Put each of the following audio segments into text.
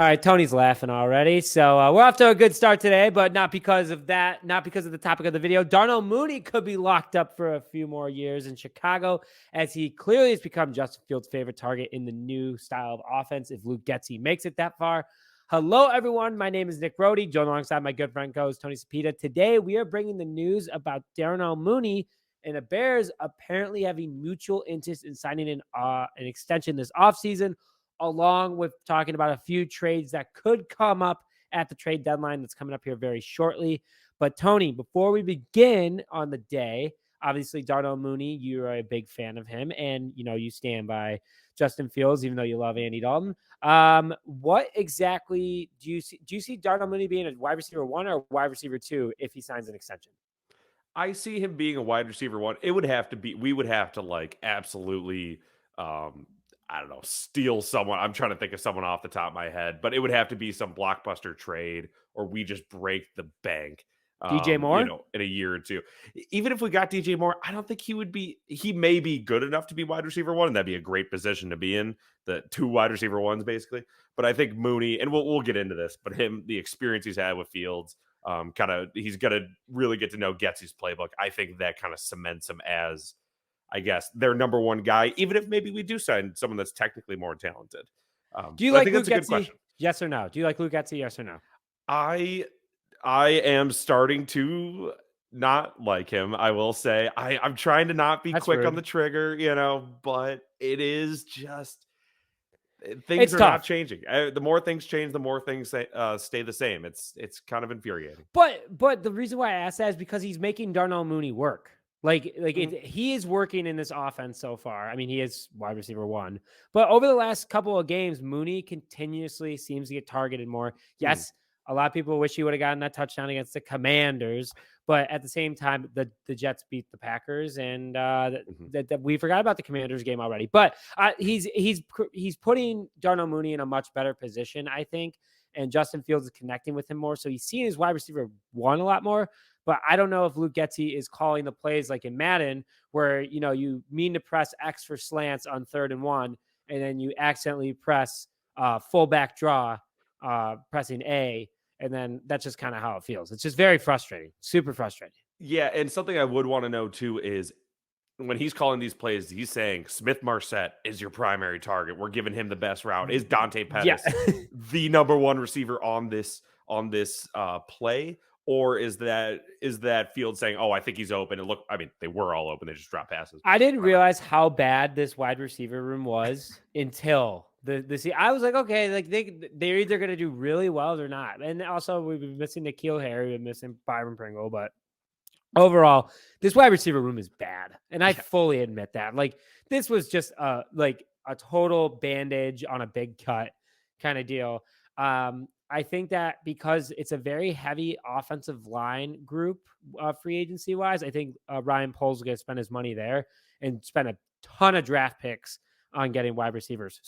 All right, Tony's laughing already. So we're off to a good start today, but not because of that, not because of the topic of the video. Darnell Mooney could be locked up for a few more years in Chicago, as he clearly has become Justin Fields' favorite target in the new style of offense if Luke Getsy makes it that far. Hello, everyone. My name is Nick Rohde, joined alongside my good friend co-host Tony Cepeda. Today, we are bringing the news about Darnell Mooney and the Bears apparently having mutual interest in signing an extension this offseason, along with talking about a few trades that could come up at the trade deadline that's coming up here very shortly. But Tony, before we begin on the day, obviously Darnell Mooney, you're a big fan of him, and you stand by Justin Fields, even though you love Andy Dalton. What exactly do you see? Do you see Darnell Mooney being a wide receiver 1 or wide receiver 2 if he signs an extension? I see him being a wide receiver 1. It would have to be, we would have to absolutely, I don't know, steal someone. I'm trying to think of someone off the top of my head, but it would have to be some blockbuster trade or we just break the bank, DJ Moore? in a year or two. Even if we got DJ Moore, I don't think he may be good enough to be wide receiver 1. And that'd be a great position to be in, the 2 wide receiver 1s basically. But I think Mooney, and we'll get into this, but the experience he's had with Fields, he's going to really get to know Getsy's playbook. I think that kind of cements him as, I guess, their number 1 guy, even if maybe we do sign someone that's technically more talented. Do you like Luke Getsy? Yes or no? Do you like Luke Getsy? Yes or no? I am starting to not like him. I will say I'm trying to not be quick on the trigger, but it is just things are not changing. The more things change, the more things stay the same. It's kind of infuriating. But the reason why I asked that is because he's making Darnell Mooney work. He is working in this offense so far. I mean, he is wide receiver 1, but over the last couple of games, Mooney continuously seems to get targeted more. Yes, a lot of people wish he would have gotten that touchdown against the Commanders, but at the same time, the Jets beat the Packers, and we forgot about the Commanders game already. But he's putting Darnell Mooney in a much better position, I think, and Justin Fields is connecting with him more, so he's seeing his wide receiver 1 a lot more. But I don't know if Luke Getsy is calling the plays like in Madden, where you mean to press X for slants on 3rd and 1, and then you accidentally press fullback draw, pressing A, and then that's just kind of how it feels. It's just very frustrating, super frustrating. Yeah, and something I would want to know too is when he's calling these plays, he's saying Smith Marset is your primary target. We're giving him the best route. Is Dante Pettis the number 1 receiver on this play? Or is that Field saying, "Oh, I think he's open"? And look, I mean, they were all open. They just dropped passes. I didn't realize how bad this wide receiver room was until the I was like, okay, like they're either going to do really well or not. And also, we've been missing N'Keal Harry, we've been missing Byron Pringle, but overall, this wide receiver room is bad, and I fully admit that. Like, this was just a total bandage on a big cut kind of deal. I think that because it's a very heavy offensive line group, free agency wise, I think Ryan Poles is going to spend his money there and spend a ton of draft picks on getting wide receivers,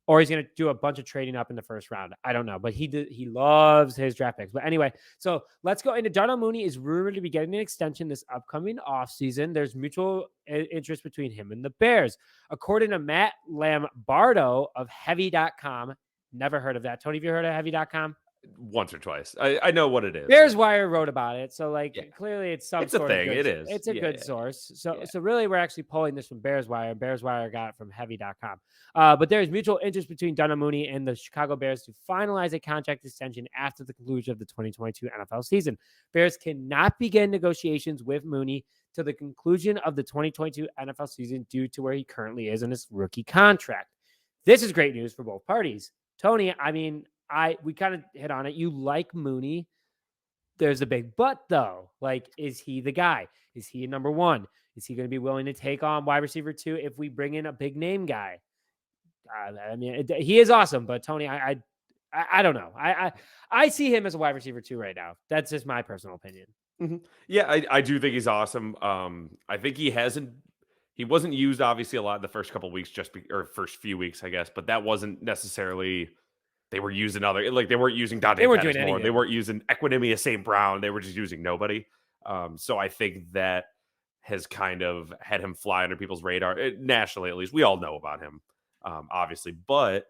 or he's going to do a bunch of trading up in the first round. I don't know, but he loves his draft picks. But anyway, so let's go into Darnell Mooney is rumored to be getting an extension this upcoming offseason. There's mutual interest between him and the Bears. According to Matt Lambardo of Heavy.com, never heard of that. Tony, have you heard of Heavy.com? Once or twice. I know what it is. Bears Wire wrote about it. So clearly it's some sort of thing. It is. It's a good source. So really we're actually pulling this from Bears Wire. Bears Wire got it from Heavy.com. But there's mutual interest between Darnell Mooney and the Chicago Bears to finalize a contract extension after the conclusion of the 2022 NFL season. Bears cannot begin negotiations with Mooney till the conclusion of the 2022 NFL season due to where he currently is in his rookie contract. This is great news for both parties. Tony, I mean, we kind of hit on it. You like Mooney. There's a big but, though. Like, is he the guy? Is he a number 1? Is he going to be willing to take on wide receiver 2 if we bring in a big name guy? I mean, he is awesome, but Tony, I don't know. I see him as a wide receiver 2 right now. That's just my personal opinion. Mm-hmm. Yeah, I do think he's awesome. I think he wasn't used obviously a lot the first couple of weeks, or first few weeks, I guess, but that wasn't necessarily. They were using they weren't using Dante Pettis more. They weren't using Equinemius St. Brown. They were just using nobody. So I think that has kind of had him fly under people's radar nationally, at least. We all know about him, obviously, but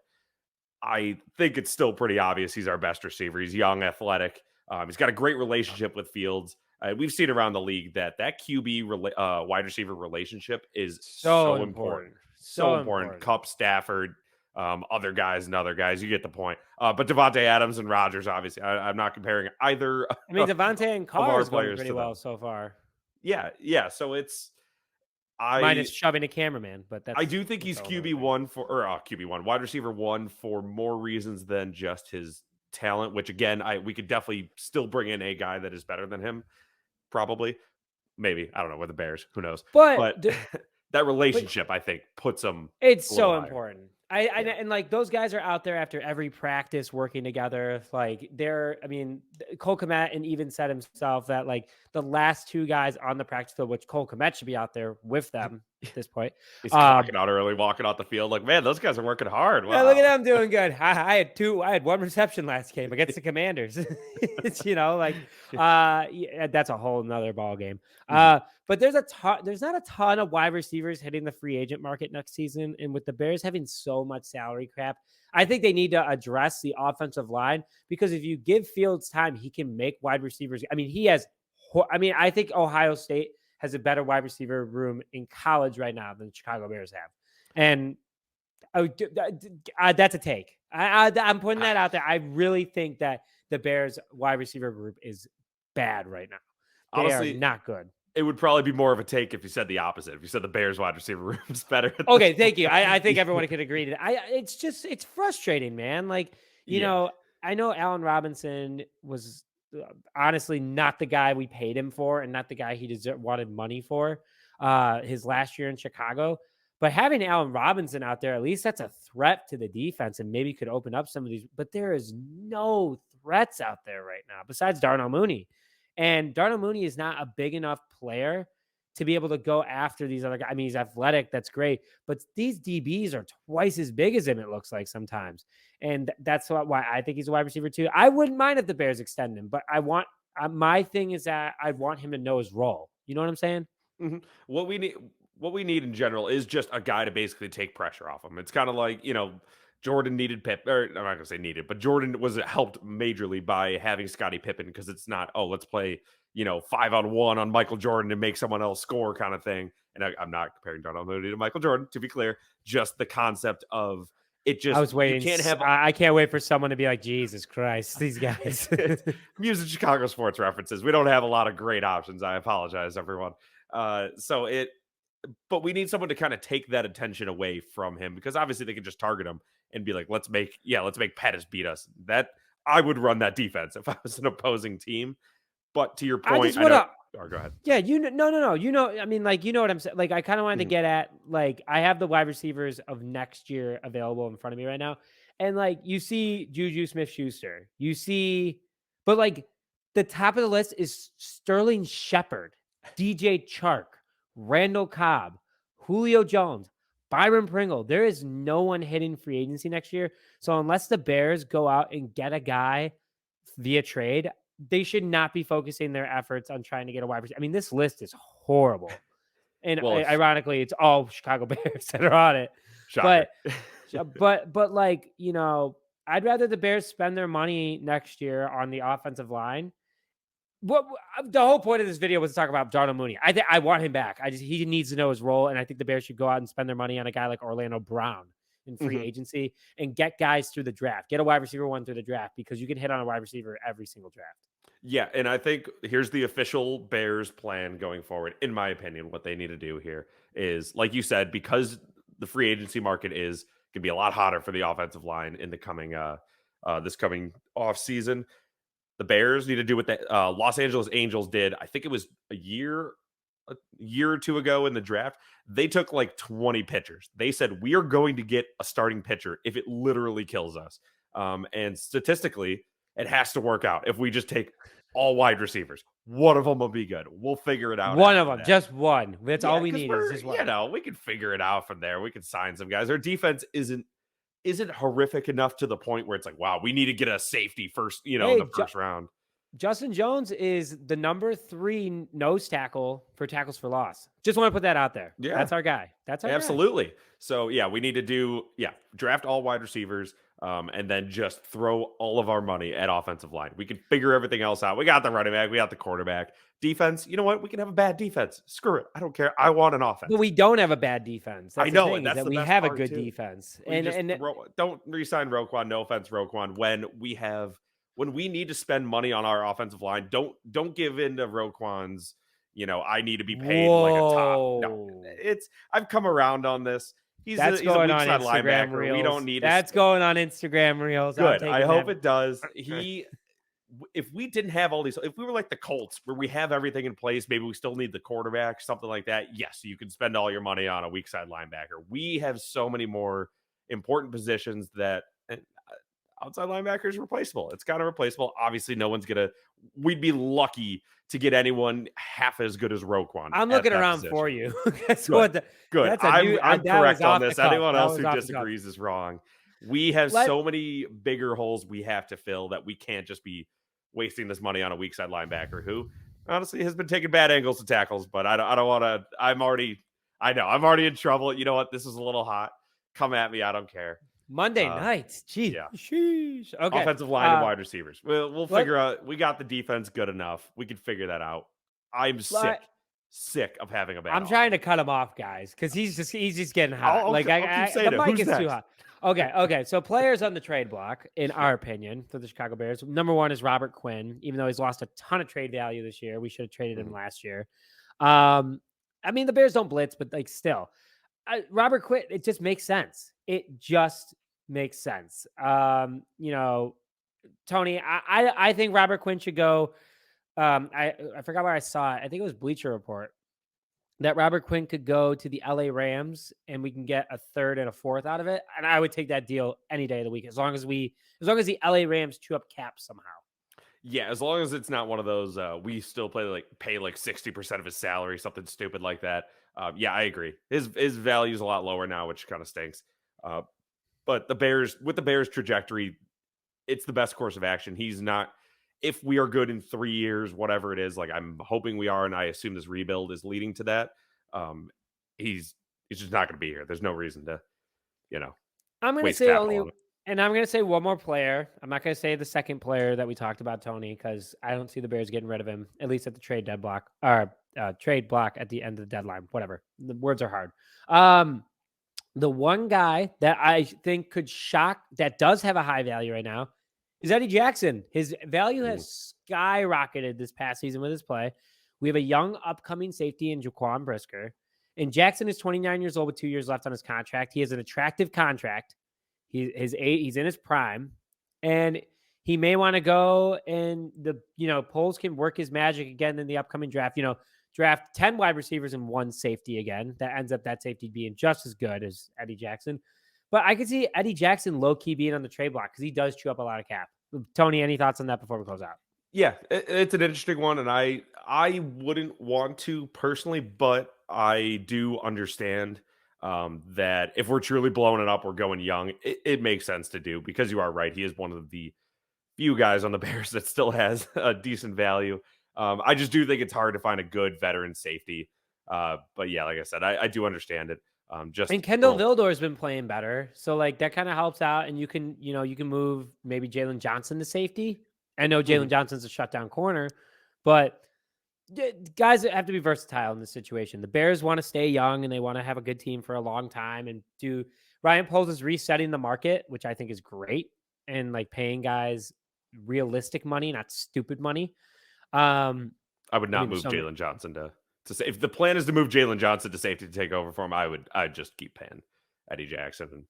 I think it's still pretty obvious he's our best receiver. He's young, athletic. He's got a great relationship with Fields. We've seen around the league that wide receiver relationship is So so important. important. So So important. important. Cup, Stafford, other guys and other guys. You get the point. But Devontae Adams and Rodgers, obviously, I'm not comparing either I mean, Devontae and of Carr our is going players pretty to well them. so far, Yeah, yeah. So I minus shoving a cameraman, but I that's do think that's he's a whole nother QB thing. one QB one, wide receiver one for more reasons than just his talent. Which again, we could definitely still bring in a guy that is better than him. Probably, maybe I don't know with the Bears. Who knows? But But that but relationship, I think, puts him it's a little so higher. important. I Yeah, and like those guys are out there after every practice working together. Like I mean, Cole Kmet and even said himself that like the last two guys on the practice field, which Cole Kmet should be out there with them at this point. he's Uh, clocking out early, walking out the field. Like, man, those guys are working hard. Yeah, look at Wow. them doing good. I had one reception last game against the Commanders. It's yeah, that's a whole nother ball game. Mhm. But there's not a ton of wide receivers hitting the free agent market next season, and with the Bears having so much salary crap, I think they need to address the offensive line because if you give Fields time, he can make wide receivers. I mean, I think Ohio State has a better wide receiver room in college right now than the Chicago Bears have, and that's a take. I'm putting that out there. I really think that the Bears wide receiver group is bad right now. They are Honestly, not good. it would probably be more of a take if you said the opposite. If you said the Bears wide receiver room is better at this Okay, thank you. point. I think everyone can agree to that. It's frustrating, man. Like, Yeah. I know Allen Robinson was honestly not the guy we paid him for and not the guy he wanted money for his last year in Chicago. But having Allen Robinson out there, at least that's a threat to the defense and maybe could open up some of these. But there is no threats out there right now besides Darnell Mooney. And Darnell Mooney is not a big enough player to be able to go after these other guys. I mean, he's athletic. That's great. But these DBs are twice as big as him, it looks like sometimes. And that's why I think he's a wide receiver too. I wouldn't mind if the Bears extend him, but my thing is that I want him to know his role. You know what I'm saying? Mhm. What we need in general is just a guy to basically take pressure off him. It's kind of like, Jordan needed Pip, or I'm not gonna say needed, but Jordan was helped majorly by having Scottie Pippen because it's not, oh, let's play, 5-on-1 on Michael Jordan and make someone else score kind of thing. And I'm not comparing Darnell Mooney to Michael Jordan, to be clear. Just the concept of it I just was you waiting. can't have I can't wait for someone to be like, Jesus Christ, these guys. I'm using Chicago sports references. We don't have a lot of great options. I apologize, everyone. So it but we need someone to kind of take that attention away from him because obviously they can just target him and be like, let's make Pettis beat us. That I would run that defense if I was an opposing team. But to your I point, just I want know. to Or go ahead. Yeah, no. I mean, like, you know what I'm saying? Like, I kind of wanted to Mhm. get at, like, I have the wide receivers of next year available in front of me right now. And, like, you see Juju Smith Schuster. But, like, the top of the list is Sterling Shepard, DJ Chark, Randall Cobb, Julio Jones, Byron Pringle. There is no one hitting free agency next year. So, unless the Bears go out and get a guy via trade, they should not be focusing their efforts on trying to get a wide receiver. I mean, this list is horrible. And Well, it's ironically, it's all Chicago Bears that are on it. shocker. But like, I'd rather the Bears spend their money next year on the offensive line. The whole point of this video was to talk about Darnell Mooney. I want him back. He needs to know his role, and I think the Bears should go out and spend their money on a guy like Orlando Brown in free Mhm. agency and get guys through the draft. Get a wide receiver one through the draft because you can hit on a wide receiver every single draft. Yeah, and I think here's the official Bears plan going forward. In my opinion, what they need to do here is, like you said, because the free agency market is going to be a lot hotter for the offensive line in the coming this coming off season. The Bears need to do what the Los Angeles Angels did. I think it was a year or two ago in the draft. They took like 20 pitchers. They said we are going to get a starting pitcher if it literally kills us. And statistically, it has to work out. If we just take all wide receivers, one of them will be good. We'll figure it out One of after them, that. just one. That's Yeah, all we because need is we're just one. we can figure it out from there. We can sign some guys. Our defense isn't horrific enough to the point where it's like, wow, we need to get a safety first, in Hey, the first round. Justin Jones is the number 3 nose tackle for tackles for loss. Just want to put that out there. Yeah. That's our guy. That's our guy. Absolutely. So yeah, we need to draft all wide receivers, and then just throw all of our money at offensive line. We can figure everything else out. We got the running back, we got the quarterback, defense. You know what? We can have a bad defense. Screw it. I don't care. I want an offense. But we don't have a bad defense. That's I know, the thing, and that's is that the we best have a part, good too. defense. We don't re-sign Roquan. No offense, Roquan. When we need to spend money on our offensive line, don't give in to Roquan's. I need to be paid like a top. No, I've come around on this. He's a weak side linebacker. Reels. We don't need. That's going on Instagram Reels. Good. I hope it does. If we didn't have all these, if we were like the Colts where we have everything in place, maybe we still need the quarterback, something like that. Yes, you can spend all your money on a weak side linebacker. We have so many more important positions that outside linebacker is replaceable. It's kind of replaceable. Obviously, we'd be lucky to get anyone half as good as Roquan. I'm looking around for you. Good. I'm correct on this. Anyone else who disagrees is wrong. We have so many bigger holes we have to fill that we can't just be wasting this money on a weak side linebacker who honestly has been taking bad angles to tackles, but I don't want to. I'm already in trouble. You know what? This is a little hot. Come at me. I don't care. Monday nights. Gee. Yeah. Sheesh. Okay. Offensive line and wide receivers. We'll figure out. We got the defense good enough. We can figure that out. I'm sick of having a bad. I'm trying to cut him off, guys, because he's just getting hot. I'll keep saying the mic Who's is next? too hot. Okay. So players on the trade block, in our opinion, for the Chicago Bears, number 1 is Robert Quinn. Even though he's lost a ton of trade value this year, we should have traded him last year. I mean, the Bears don't blitz, but like still, Robert Quinn. It just makes sense. Tony, I think Robert Quinn should go. I forgot where I saw it. I think it was Bleacher Report that Robert Quinn could go to the LA Rams and we can get a 3rd and a 4th out of it. And I would take that deal any day of the week, as long as the LA Rams chew up cap somehow. Yeah, as long as it's not one of those we still pay like 60% of his salary, something stupid like that. Yeah, I agree. His value is a lot lower now, which kind of stinks. But the Bears trajectory, it's the best course of action. He's not. If we are good in 3 years, whatever it is, like I'm hoping we are, and I assume this rebuild is leading to that. He's just not going to be here. There's no reason to, I'm going to say and I'm going to say one more player. I'm not going to say the second player that we talked about, Tony, because I don't see the Bears getting rid of him, at least at the trade block at the end of the deadline. Whatever. The words are hard. The one guy that I think could shock, that does have a high value right now, is Eddie Jackson. His value has skyrocketed this past season with his play. We have a young upcoming safety in Jaquan Brisker. And Jackson is 29 years old with 2 years left on his contract. He has an attractive contract. He's in his prime. And he may want to go, and Poles can work his magic again in the upcoming draft. Draft 10 wide receivers and 1 safety again. That ends up that safety being just as good as Eddie Jackson. But I could see Eddie Jackson low-key being on the trade block because he does chew up a lot of cap. Tony, any thoughts on that before we close out? Yeah, it's an interesting one, and I wouldn't want to personally, but I do understand that if we're truly blowing it up, we're going young. It makes sense to do, because you are right. He is one of the few guys on the Bears that still has a decent value. I just do think it's hard to find a good veteran safety. But yeah, like I said, I do understand it. And Kendall Vildor's been playing better, so like that kind of helps out. And you can move maybe Jalen Johnson to safety. I know Jalen Johnson's a shutdown corner, but guys have to be versatile in this situation. The Bears want to stay young and they want to have a good team for a long time. And Ryan Poles is resetting the market, which I think is great, and like paying guys realistic money, not stupid money. I would not move Jalen Johnson to say, if the plan is to move Jalen Johnson to safety to take over for him, I'd just keep paying Eddie Jackson. And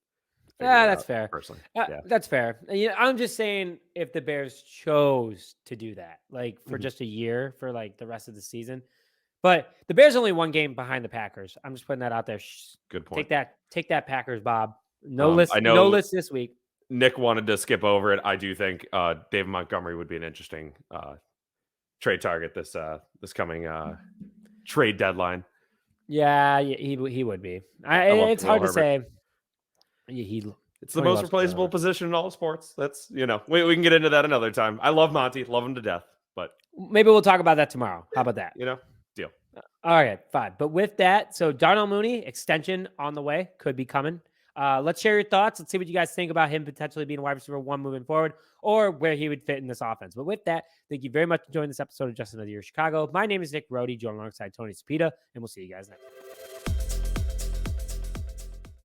that's fair. Personally, that's fair. I'm just saying, if the Bears chose to do that, like for just a year, for like the rest of the season, but the Bears only 1 game behind the Packers. I'm just putting that out there. Good point. Take that, Packers, Bob. No list. I know no list this week. Nick wanted to skip over it. I do think David Montgomery would be an interesting trade target this coming trade deadline. Yeah, he would be. It's hard to say. It's the most replaceable position in all sports. That's we can get into that another time. I love Monty, love him to death. but Maybe we'll talk about that tomorrow. How about that? Deal. All right, fine. But with that, so Darnell Mooney extension on the way, could be coming. Let's share your thoughts. Let's see what you guys think about him potentially being wide receiver 1 moving forward, or where he would fit in this offense. But with that, thank you very much for joining this episode of Just Another Year Chicago. My name is Nick Brody, joined alongside Tony Cepeda, and we'll see you guys next time.